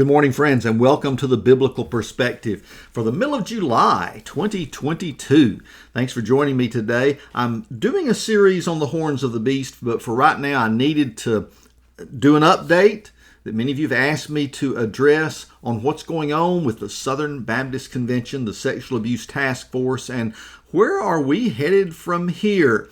Good morning, friends, and welcome to the Biblical Perspective for the middle of July 2022. Thanks for joining me today. I'm doing a series on the horns of the beast, but for right now, I needed to do an update that many of you have asked me to address on what's going on with the Southern Baptist Convention, the Sexual Abuse Task Force, and where are we headed from here?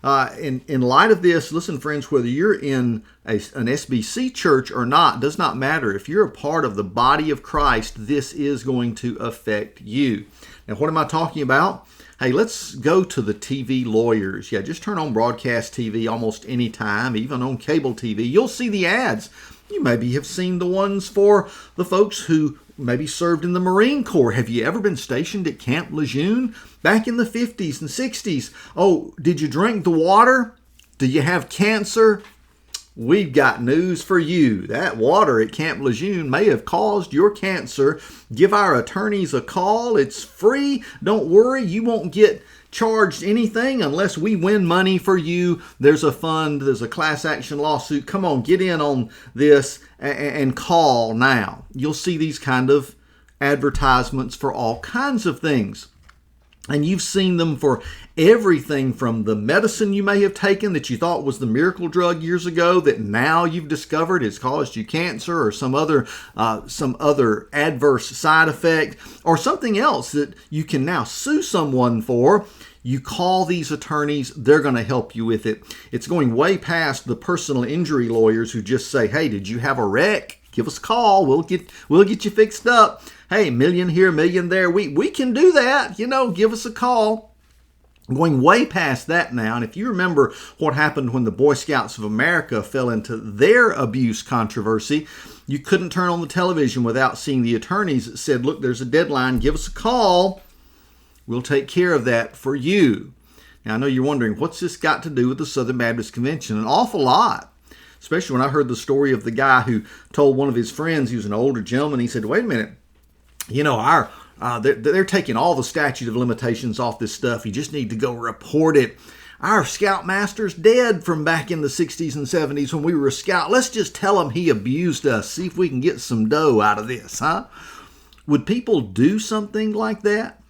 In light of this, listen, friends, whether you're in an SBC church or not, does not matter. If you're a part of the body of Christ, this is going to affect you. Now, what am I talking about? Hey, let's go to the TV lawyers. Yeah, just turn on broadcast TV almost any time, even on cable TV. You'll see the ads. You maybe have seen the ones for the folks who maybe served in the Marine Corps. Have you ever been stationed at Camp Lejeune back in the 50s and 60s? Oh, did you drink the water? Do you have cancer? We've got news for you. That water at Camp Lejeune may have caused your cancer. Give our attorneys a call. It's free. Don't worry, you won't get charged anything unless we win money for you. There's a fund, there's a class action lawsuit. Come on, get in on this and call now. You'll see these kind of advertisements for all kinds of things. And you've seen them for everything from the medicine you may have taken that you thought was the miracle drug years ago that now you've discovered has caused you cancer or some other adverse side effect or something else that you can now sue someone for. You call these attorneys, they're going to help you with it. It's going way past the personal injury lawyers who just say, hey, did you have a wreck? Give us a call. We'll get you fixed up. Hey, million here, million there. We can do that. Give us a call. I'm going way past that now. And if you remember what happened when the Boy Scouts of America fell into their abuse controversy, you couldn't turn on the television without seeing the attorneys that said, look, there's a deadline. Give us a call. We'll take care of that for you. Now, I know you're wondering, what's this got to do with the Southern Baptist Convention? An awful lot. Especially when I heard the story of the guy who told one of his friends, he was an older gentleman, he said, wait a minute, they're taking all the statute of limitations off this stuff. You just need to go report it. Our scoutmaster's dead from back in the 60s and 70s when we were a scout. Let's just tell him he abused us. See if we can get some dough out of this, huh? Would people do something like that?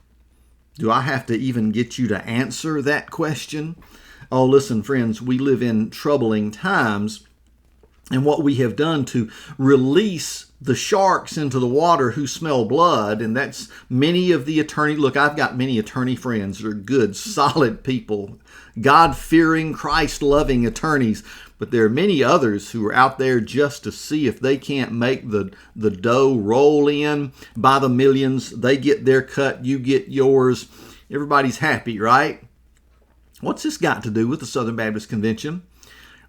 Do I have to even get you to answer that question? Oh, listen, friends, we live in troubling times. And what we have done to release the sharks into the water who smell blood, and that's many of the attorney. Look, I've got many attorney friends that are good, solid people, God-fearing, Christ-loving attorneys. But there are many others who are out there just to see if they can't make the dough roll in by the millions. They get their cut, you get yours. Everybody's happy, right? What's this got to do with the Southern Baptist Convention?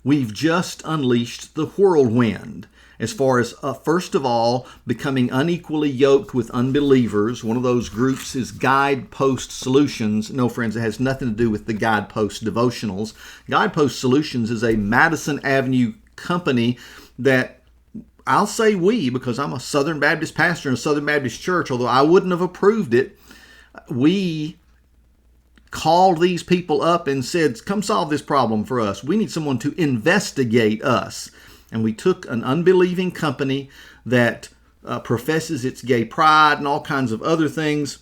We've just unleashed the whirlwind as far as, first of all, becoming unequally yoked with unbelievers. One of those groups is Guidepost Solutions. No, friends, it has nothing to do with the Guidepost devotionals. Guidepost Solutions is a Madison Avenue company that I'll say we, because I'm a Southern Baptist pastor in a Southern Baptist church, although I wouldn't have approved it. We called these people up and said, come solve this problem for us. We need someone to investigate us. And we took an unbelieving company that professes its gay pride and all kinds of other things,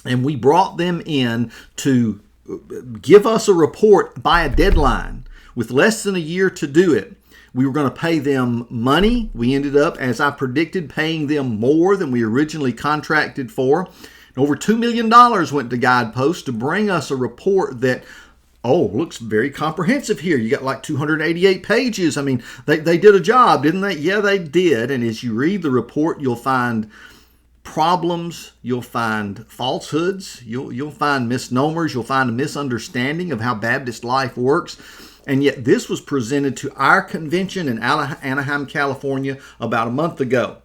and we brought them in to give us a report by a deadline with less than a year to do it. We were going to pay them money. We ended up, as I predicted, paying them more than we originally contracted for. Over $2 million went to Guidepost to bring us a report that, looks very comprehensive here. You got like 288 pages. I mean, they did a job, didn't they? Yeah, they did. And as you read the report, you'll find problems, you'll find falsehoods, you'll find misnomers, you'll find a misunderstanding of how Baptist life works. And yet this was presented to our convention in Anaheim, California about a month ago.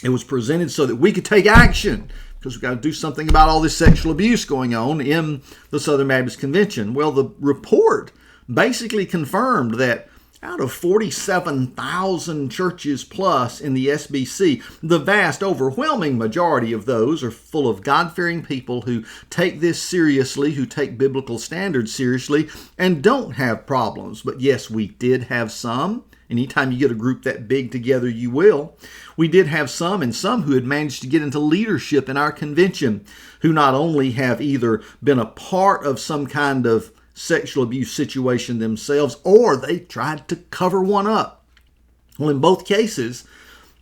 It was presented so that we could take action, because we've got to do something about all this sexual abuse going on in the Southern Baptist Convention. Well, the report basically confirmed that out of 47,000 churches plus in the SBC, the vast, overwhelming majority of those are full of God-fearing people who take this seriously, who take biblical standards seriously, and don't have problems. But yes, we did have some, Anytime you get a group that big together, you will. We did have some who had managed to get into leadership in our convention, who not only have either been a part of some kind of sexual abuse situation themselves, or they tried to cover one up. Well, in both cases,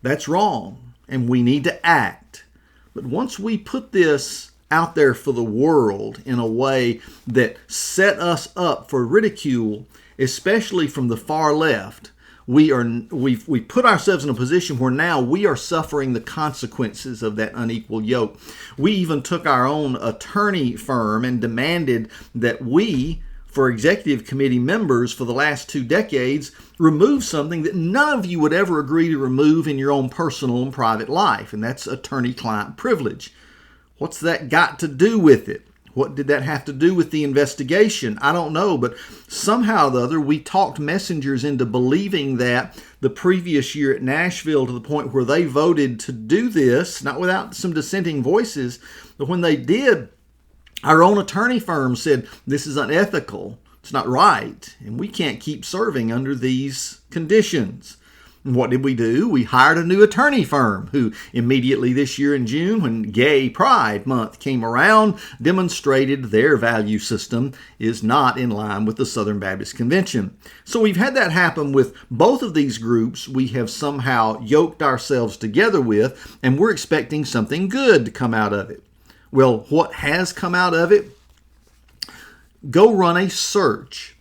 that's wrong, and we need to act. But once we put this out there for the world in a way that set us up for ridicule, especially from the far left, we've put ourselves in a position where now we are suffering the consequences of that unequal yoke. We even took our own attorney firm and demanded that we, for executive committee members for the last 2 decades, remove something that none of you would ever agree to remove in your own personal and private life, and that's attorney-client privilege. What's that got to do with it? What did that have to do with the investigation? I don't know, but somehow or the other, we talked messengers into believing that the previous year at Nashville, to the point where they voted to do this, not without some dissenting voices, but when they did, our own attorney firm said, this is unethical, it's not right, and we can't keep serving under these conditions. And what did we do? We hired a new attorney firm who immediately this year in June, when Gay Pride Month came around, demonstrated their value system is not in line with the Southern Baptist Convention. So we've had that happen with both of these groups we have somehow yoked ourselves together with, and we're expecting something good to come out of it. Well, what has come out of it? Go run a search.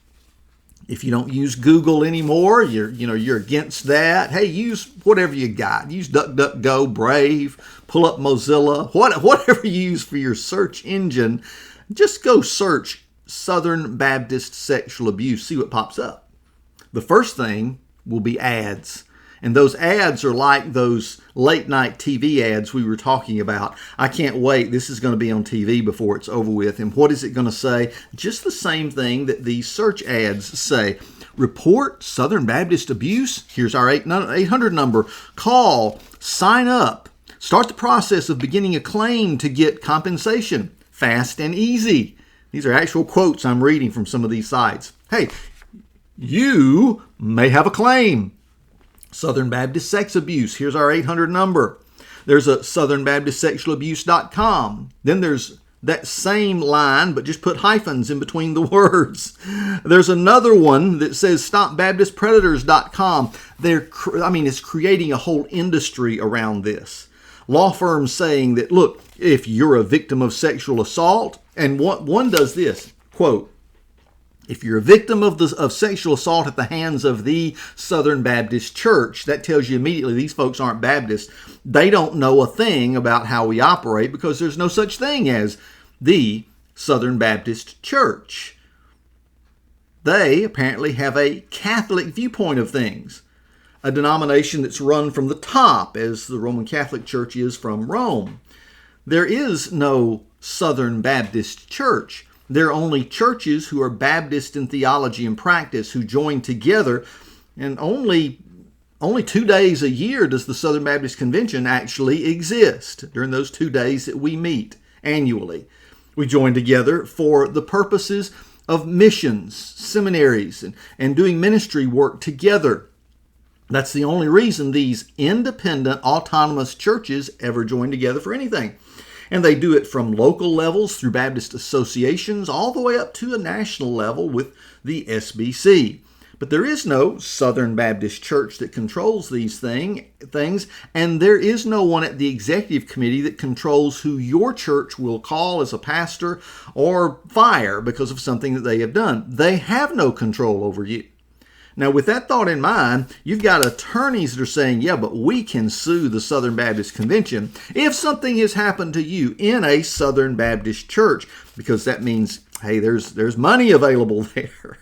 If you don't use Google anymore, you're against that. Hey, use whatever you got. Use DuckDuckGo, Brave, pull up Mozilla, whatever you use for your search engine. Just go search Southern Baptist sexual abuse. See what pops up. The first thing will be ads. And those ads are like those late night TV ads we were talking about. I can't wait. This is going to be on TV before it's over with. And what is it going to say? Just the same thing that these search ads say. Report Southern Baptist abuse. Here's our 800 number. Call. Sign up. Start the process of beginning a claim to get compensation. Fast and easy. These are actual quotes I'm reading from some of these sites. Hey, you may have a claim. Southern Baptist sex abuse. Here's our 800 number. There's a southernbaptistsexualabuse.com. Then there's that same line, but just put hyphens in between the words. There's another one that says stopbaptistpredators.com. It's creating a whole industry around this. Law firms saying that, look, if you're a victim of sexual assault, and one does this, quote, if you're a victim of sexual assault at the hands of the Southern Baptist Church, that tells you immediately these folks aren't Baptists. They don't know a thing about how we operate because there's no such thing as the Southern Baptist Church. They apparently have a Catholic viewpoint of things, a denomination that's run from the top, as the Roman Catholic Church is from Rome. There is no Southern Baptist Church. There are only churches who are Baptist in theology and practice who join together, and only 2 days a year does the Southern Baptist Convention actually exist. During those 2 days that we meet annually, we join together for the purposes of missions, seminaries, and doing ministry work together. That's the only reason these independent, autonomous churches ever join together for anything. And they do it from local levels through Baptist associations all the way up to a national level with the SBC. But there is no Southern Baptist Church that controls these things, and there is no one at the executive committee that controls who your church will call as a pastor or fire because of something that they have done. They have no control over you. Now, with that thought in mind, you've got attorneys that are saying, yeah, but we can sue the Southern Baptist Convention if something has happened to you in a Southern Baptist church, because that means, hey, there's money available there.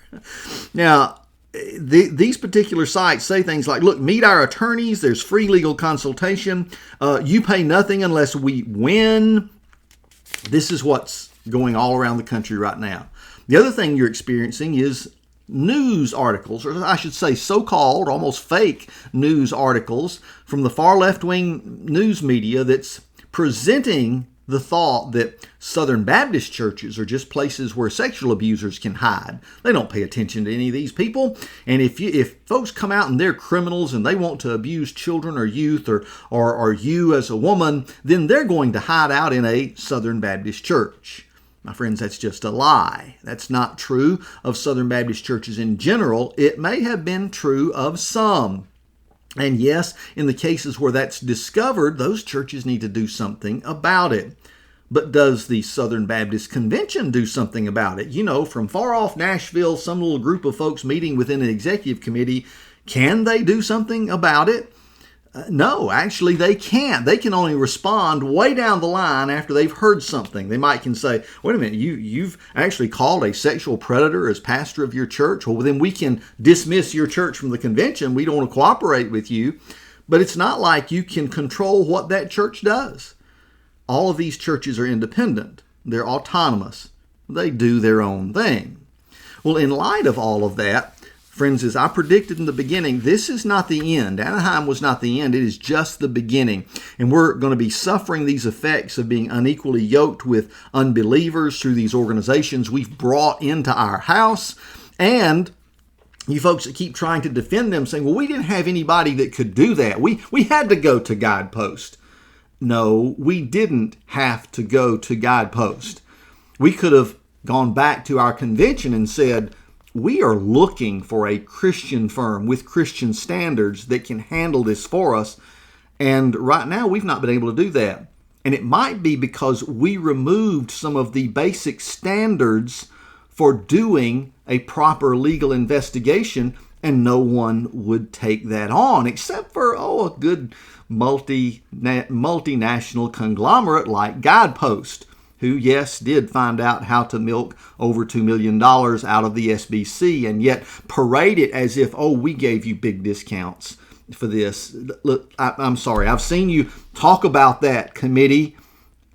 Now, these particular sites say things like, look, meet our attorneys. There's free legal consultation. You pay nothing unless we win. This is what's going all around the country right now. The other thing you're experiencing is news articles, or I should say so-called, almost fake news articles from the far left-wing news media that's presenting the thought that Southern Baptist churches are just places where sexual abusers can hide. They don't pay attention to any of these people. And if folks come out and they're criminals and they want to abuse children or youth or you as a woman, then they're going to hide out in a Southern Baptist church. My friends, that's just a lie. That's not true of Southern Baptist churches in general. It may have been true of some. And yes, in the cases where that's discovered, those churches need to do something about it. But does the Southern Baptist Convention do something about it? You know, from far off Nashville, some little group of folks meeting within an executive committee, can they do something about it? No, actually they can't. They can only respond way down the line after they've heard something. They might can say, wait a minute, you've actually called a sexual predator as pastor of your church. Well, then we can dismiss your church from the convention. We don't want to cooperate with you. But it's not like you can control what that church does. All of these churches are independent. They're autonomous. They do their own thing. Well, in light of all of that, friends, as I predicted in the beginning, this is not the end. Anaheim was not the end. It is just the beginning. And we're going to be suffering these effects of being unequally yoked with unbelievers through these organizations we've brought into our house. And you folks that keep trying to defend them saying, well, we didn't have anybody that could do that. We had to go to Guidepost. No, we didn't have to go to Guidepost. We could have gone back to our convention and said, we are looking for a Christian firm with Christian standards that can handle this for us. And right now, we've not been able to do that. And it might be because we removed some of the basic standards for doing a proper legal investigation, and no one would take that on, except for, a good multinational conglomerate like Guidepost, who, yes, did find out how to milk over $2 million out of the SBC and yet parade it as if, we gave you big discounts for this. Look, I'm sorry. I've seen you talk about that, committee.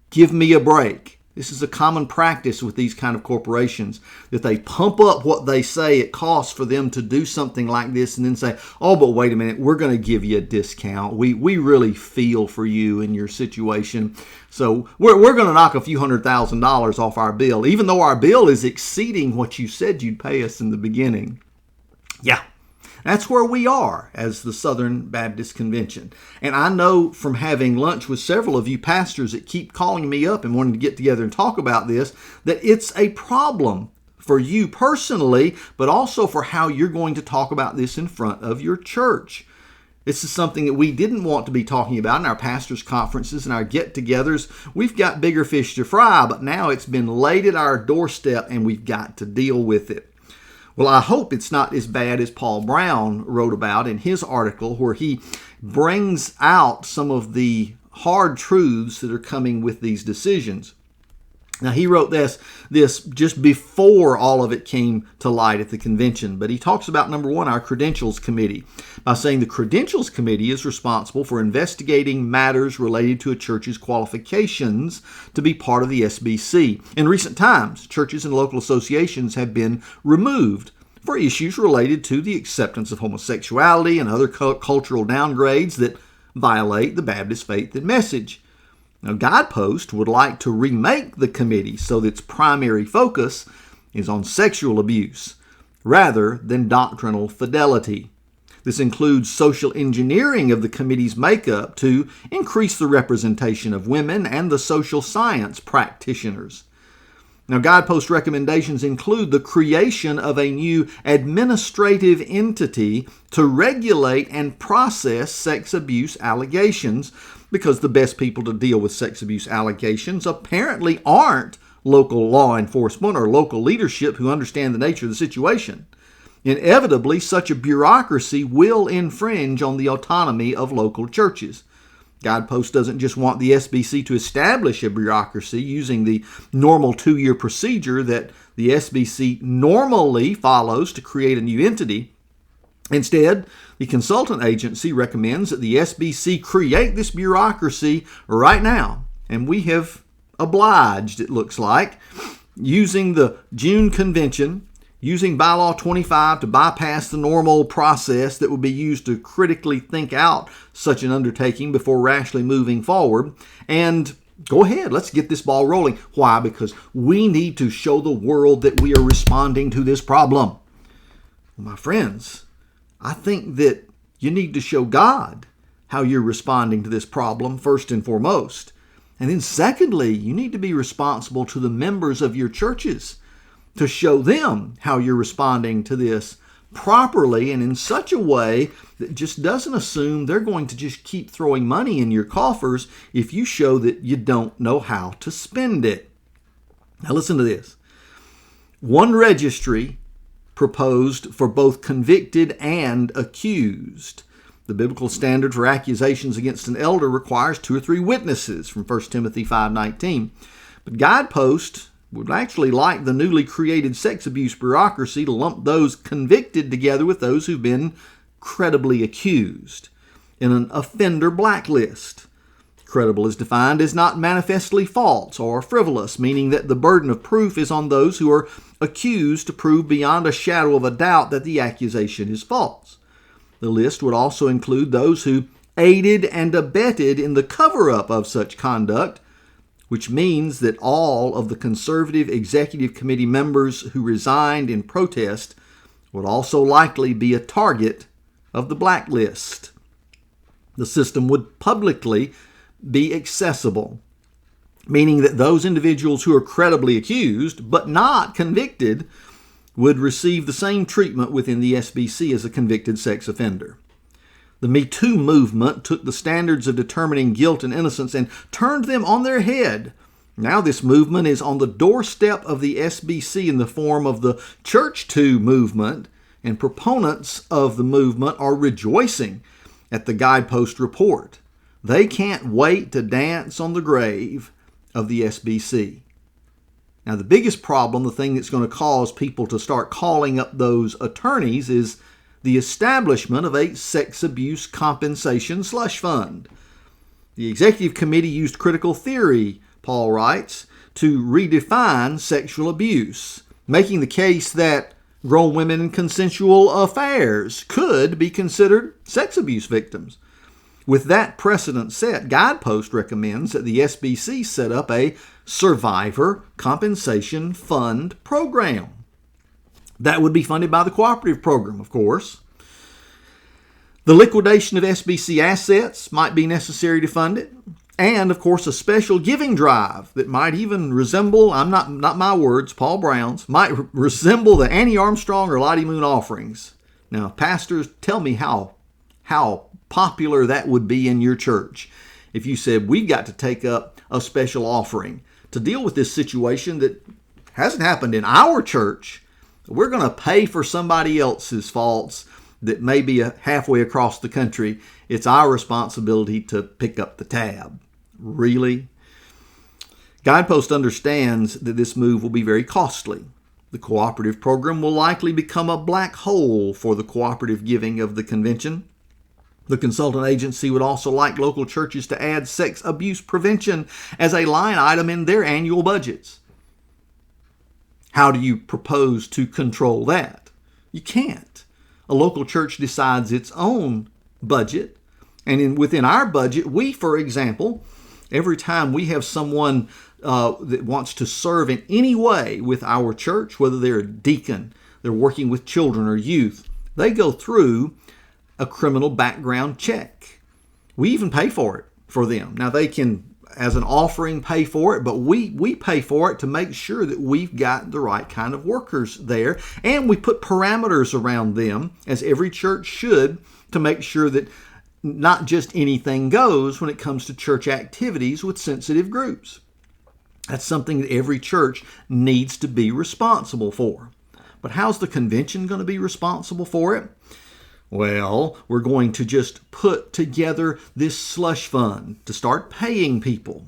Give me a break. This is a common practice with these kind of corporations, that they pump up what they say it costs for them to do something like this and then say, but wait a minute, we're going to give you a discount. We really feel for you in your situation. So we're going to knock a few $100,000 off our bill, even though our bill is exceeding what you said you'd pay us in the beginning. Yeah. That's where we are as the Southern Baptist Convention. And I know from having lunch with several of you pastors that keep calling me up and wanting to get together and talk about this, that it's a problem for you personally, but also for how you're going to talk about this in front of your church. This is something that we didn't want to be talking about in our pastors' conferences and our get-togethers. We've got bigger fish to fry, but now it's been laid at our doorstep and we've got to deal with it. Well, I hope it's not as bad as Paul Brown wrote about in his article, where he brings out some of the hard truths that are coming with these decisions. Now, he wrote this just before all of it came to light at the convention, but he talks about, number one, our Credentials Committee, by saying the Credentials Committee is responsible for investigating matters related to a church's qualifications to be part of the SBC. In recent times, churches and local associations have been removed for issues related to the acceptance of homosexuality and other cultural downgrades that violate the Baptist faith and message. Now, Guidepost would like to remake the committee so that its primary focus is on sexual abuse rather than doctrinal fidelity. This includes social engineering of the committee's makeup to increase the representation of women and the social science practitioners. Now, Guidepost recommendations include the creation of a new administrative entity to regulate and process sex abuse allegations, because the best people to deal with sex abuse allegations apparently aren't local law enforcement or local leadership who understand the nature of the situation. Inevitably, such a bureaucracy will infringe on the autonomy of local churches. Guidepost doesn't just want the SBC to establish a bureaucracy using the normal 2-year procedure that the SBC normally follows to create a new entity. Instead, the consultant agency recommends that the SBC create this bureaucracy right now. And we have obliged, it looks like, using the June convention, using Bylaw 25 to bypass the normal process that would be used to critically think out such an undertaking before rashly moving forward, and Go ahead, let's get this ball rolling. Why? Because we need to show the world that we are responding to this problem. Well, my friends, I think that you need to show God how you're responding to this problem first and foremost. And then secondly, you need to be responsible to the members of your churches to show them how you're responding to this properly and in such a way that just doesn't assume they're going to just keep throwing money in your coffers if you show that you don't know how to spend it. Now listen to this. One registry proposed for both convicted and accused. The biblical standard for accusations against an elder requires 2 or 3 witnesses from 1 Timothy 5:19. But Guidepost would actually like the newly created sex abuse bureaucracy to lump those convicted together with those who've been credibly accused in an offender blacklist. Credible is defined as not manifestly false or frivolous, meaning that the burden of proof is on those who are accused to prove beyond a shadow of a doubt that the accusation is false. The list would also include those who aided and abetted in the cover-up of such conduct, which means that all of the conservative executive committee members who resigned in protest would also likely be a target of the blacklist. The system would publicly be accessible, meaning that those individuals who are credibly accused but not convicted would receive the same treatment within the SBC as a convicted sex offender. The Me Too movement took the standards of determining guilt and innocence and turned them on their head. Now this movement is on the doorstep of the SBC in the form of the Church Too movement, and proponents of the movement are rejoicing at the Guidepost report. They can't wait to dance on the grave of the SBC. Now, the biggest problem, the thing that's going to cause people to start calling up those attorneys, is the establishment of a sex abuse compensation slush fund. The executive committee used critical theory, Paul writes, to redefine sexual abuse, making the case that grown women in consensual affairs could be considered sex abuse victims. With that precedent set, Guidepost recommends that the SBC set up a Survivor Compensation Fund program. That would be funded by the cooperative program, of course. The liquidation of SBC assets might be necessary to fund it. And, of course, a special giving drive that might even resemble, not my words, Paul Brown's, might resemble the Annie Armstrong or Lottie Moon offerings. Now, pastors, tell me how popular that would be in your church if you said, we've got to take up a special offering to deal with this situation that hasn't happened in our church. We're going to pay for somebody else's faults that may be halfway across the country. It's our responsibility to pick up the tab. Really? Guidepost understands that this move will be very costly. The cooperative program will likely become a black hole for the cooperative giving of the convention. The consultant agency would also like local churches to add sex abuse prevention as a line item in their annual budgets. How do you propose to control that? You can't. A local church decides its own budget, and within our budget, we, for example, every time we have someone that wants to serve in any way with our church, whether they're a deacon, they're working with children or youth, they go through a criminal background check. We even pay for it for them. Now they can, as an offering, pay for it, but we pay for it to make sure that we've got the right kind of workers there, and we put parameters around them, as every church should, to make sure that not just anything goes when it comes to church activities with sensitive groups. That's something that every church needs to be responsible for. But how's the convention going to be responsible for it? Well, we're going to just put together this slush fund to start paying people.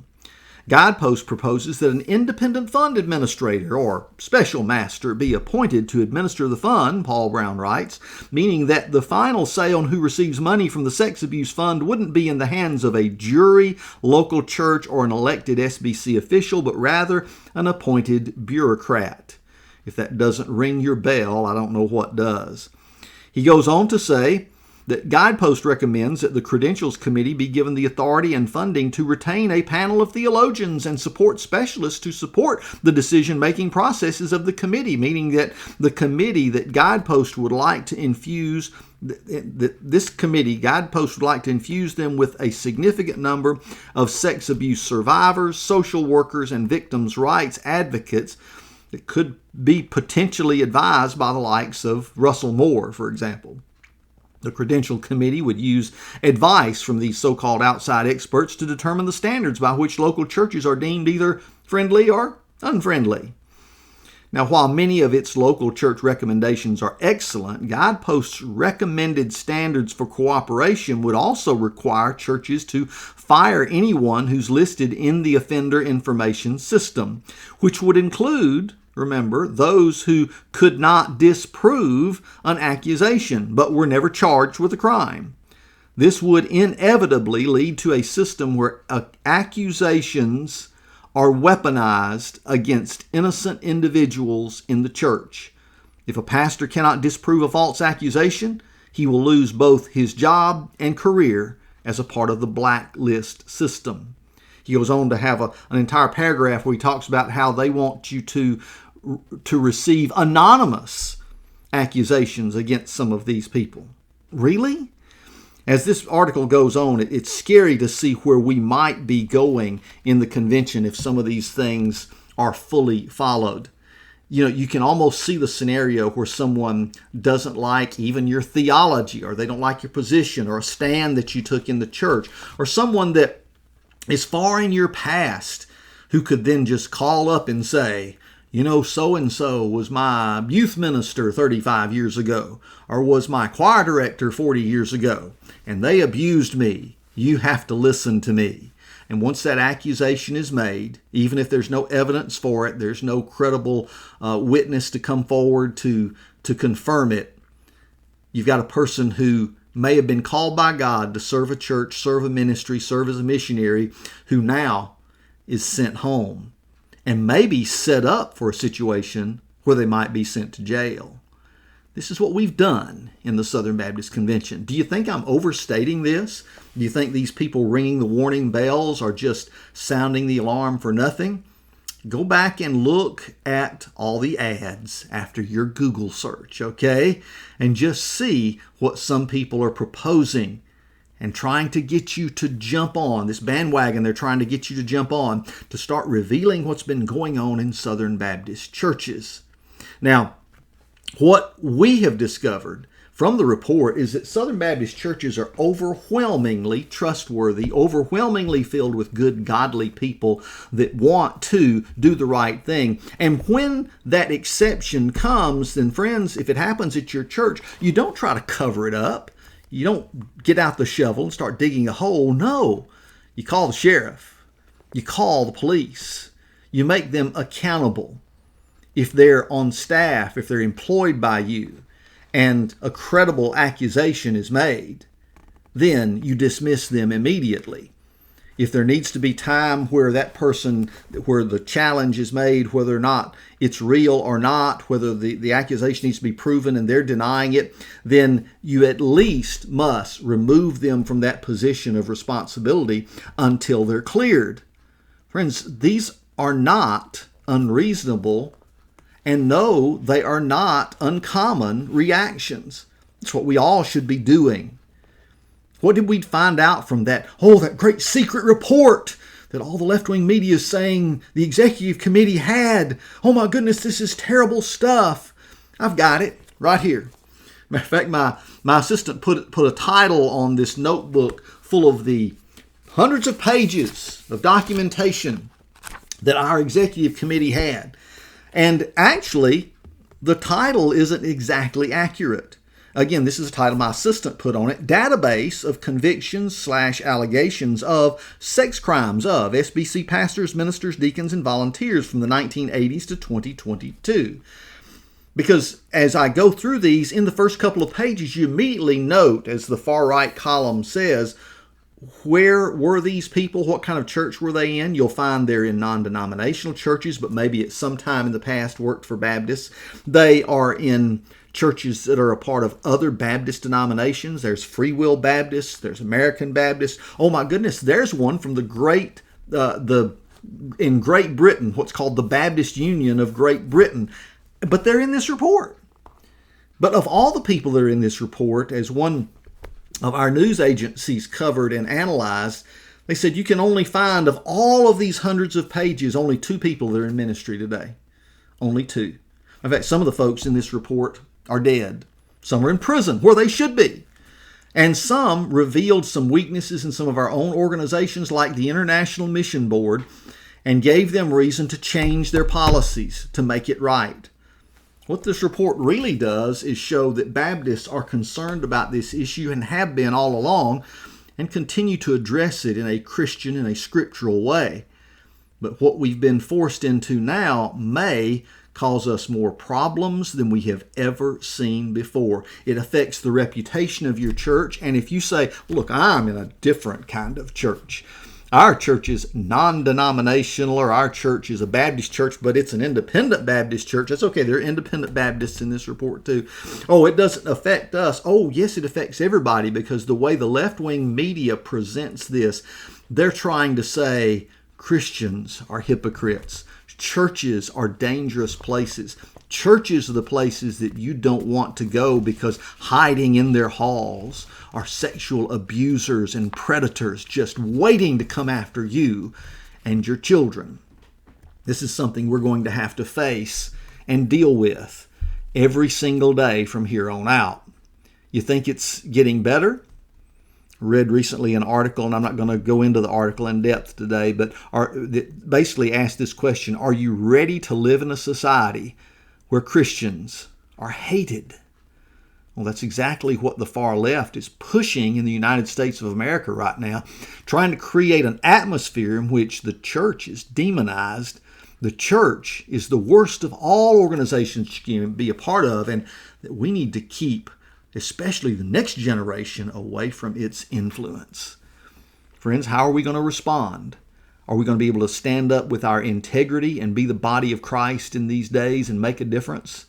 Guidepost proposes that an independent fund administrator or special master be appointed to administer the fund, Paul Brown writes, meaning that the final say on who receives money from the sex abuse fund wouldn't be in the hands of a jury, local church, or an elected SBC official, but rather an appointed bureaucrat. If that doesn't ring your bell, I don't know what does. He goes on to say that Guidepost recommends that the Credentials Committee be given the authority and funding to retain a panel of theologians and support specialists to support the decision-making processes of the committee, meaning that the committee that Guidepost would like to infuse Guidepost would like to infuse them with a significant number of sex abuse survivors, social workers, and victims' rights advocates that could be potentially advised by the likes of Russell Moore, for example. The Credential Committee would use advice from these so-called outside experts to determine the standards by which local churches are deemed either friendly or unfriendly. Now, while many of its local church recommendations are excellent, Guidepost's recommended standards for cooperation would also require churches to fire anyone who's listed in the offender information system, which would include, remember, those who could not disprove an accusation but were never charged with a crime. This would inevitably lead to a system where accusations are weaponized against innocent individuals in the church. If a pastor cannot disprove a false accusation, he will lose both his job and career as a part of the blacklist system. He goes on to have an entire paragraph where he talks about how they want you to receive anonymous accusations against some of these people. Really? As this article goes on, it's scary to see where we might be going in the convention if some of these things are fully followed. You know, you can almost see the scenario where someone doesn't like even your theology, or they don't like your position or a stand that you took in the church, or someone that is far in your past who could then just call up and say, you know, so-and-so was my youth minister 35 years ago, or was my choir director 40 years ago, and they abused me. You have to listen to me. And once that accusation is made, even if there's no evidence for it, there's no credible witness to come forward to confirm it, you've got a person who may have been called by God to serve a church, serve a ministry, serve as a missionary, who now is sent home and maybe set up for a situation where they might be sent to jail. This is what we've done in the Southern Baptist Convention. Do you think I'm overstating this? Do you think these people ringing the warning bells are just sounding the alarm for nothing? Go back and look at all the ads after your Google search, okay? And just see what some people are proposing and trying to get you to jump on this bandwagon. They're trying to get you to jump on to start revealing what's been going on in Southern Baptist churches. Now, what we have discovered from the report is that Southern Baptist churches are overwhelmingly trustworthy, overwhelmingly filled with good, godly people that want to do the right thing. And when that exception comes, then friends, if it happens at your church, you don't try to cover it up. You don't get out the shovel and start digging a hole. No, you call the sheriff. You call the police. You make them accountable. If they're on staff, if they're employed by you, and a credible accusation is made, then you dismiss them immediately. If there needs to be time where that person, where the challenge is made, whether or not it's real or not, whether the accusation needs to be proven and they're denying it, then you at least must remove them from that position of responsibility until they're cleared. Friends, these are not unreasonable, and no, they are not uncommon reactions. It's what we all should be doing. What did we find out from that? Oh, that great secret report that all the left-wing media is saying the executive committee had. Oh my goodness, this is terrible stuff. I've got it right here. Matter of fact, my assistant put a title on this notebook full of the hundreds of pages of documentation that our executive committee had. And actually, the title isn't exactly accurate. Again, this is a title my assistant put on it. Database of convictions / allegations of sex crimes of SBC pastors, ministers, deacons, and volunteers from the 1980s to 2022. Because as I go through these, in the first couple of pages, you immediately note, as the far right column says, where were these people? What kind of church were they in? You'll find they're in non-denominational churches, but maybe at some time in the past worked for Baptists. They are in churches that are a part of other Baptist denominations. There's Free Will Baptists. There's American Baptists. Oh my goodness, there's one from in Great Britain, what's called the Baptist Union of Great Britain. But they're in this report. But of all the people that are in this report, as one of our news agencies covered and analyzed, they said you can only find, of all of these hundreds of pages, only 2 people that are in ministry today. Only 2. In fact, some of the folks in this report are dead. Some are in prison, where they should be. And some revealed some weaknesses in some of our own organizations, like the International Mission Board, and gave them reason to change their policies to make it right. What this report really does is show that Baptists are concerned about this issue and have been all along, and continue to address it in a Christian and a scriptural way. But what we've been forced into now may cause us more problems than we have ever seen before. It affects the reputation of your church. And if you say, look, I'm in a different kind of church. Our church is non-denominational, or our church is a Baptist church, but it's an independent Baptist church. That's okay. There are independent Baptists in this report too. Oh, it doesn't affect us. Oh, yes, it affects everybody, because the way the left-wing media presents this, they're trying to say Christians are hypocrites. Churches are dangerous places. Churches are the places that you don't want to go, because hiding in their halls are sexual abusers and predators just waiting to come after you and your children. This is something we're going to have to face and deal with every single day from here on out. You think it's getting better? Read recently an article, and I'm not going to go into the article in depth today, but basically asked this question: are you ready to live in a society where Christians are hated? Well, that's exactly what the far left is pushing in the United States of America right now, trying to create an atmosphere in which the church is demonized. The church is the worst of all organizations you can be a part of, and that we need to keep, especially the next generation, away from its influence. Friends, how are we going to respond? Are we going to be able to stand up with our integrity and be the body of Christ in these days and make a difference?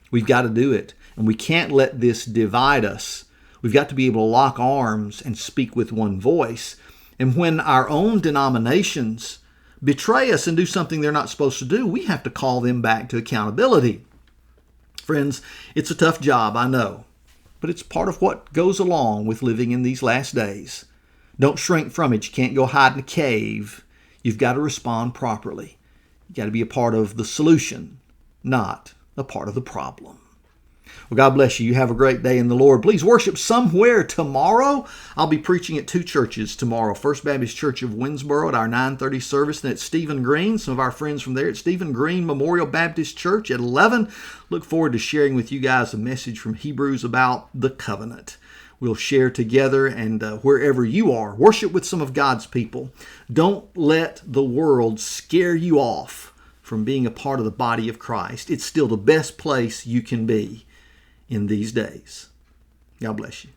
We've got to do it. And we can't let this divide us. We've got to be able to lock arms and speak with one voice. And when our own denominations betray us and do something they're not supposed to do, we have to call them back to accountability. Friends, it's a tough job, I know. But it's part of what goes along with living in these last days. Don't shrink from it. You can't go hide in a cave. You've got to respond properly. You've got to be a part of the solution, not a part of the problem. Well, God bless you. You have a great day in the Lord. Please worship somewhere tomorrow. I'll be preaching at 2 churches tomorrow. First Baptist Church of Winsboro at our 9:30 service, then at Stephen Green. Some of our friends from there at Stephen Green Memorial Baptist Church at 11. Look forward to sharing with you guys a message from Hebrews about the covenant. We'll share together, and wherever you are, worship with some of God's people. Don't let the world scare you off from being a part of the body of Christ. It's still the best place you can be in these days. God bless you.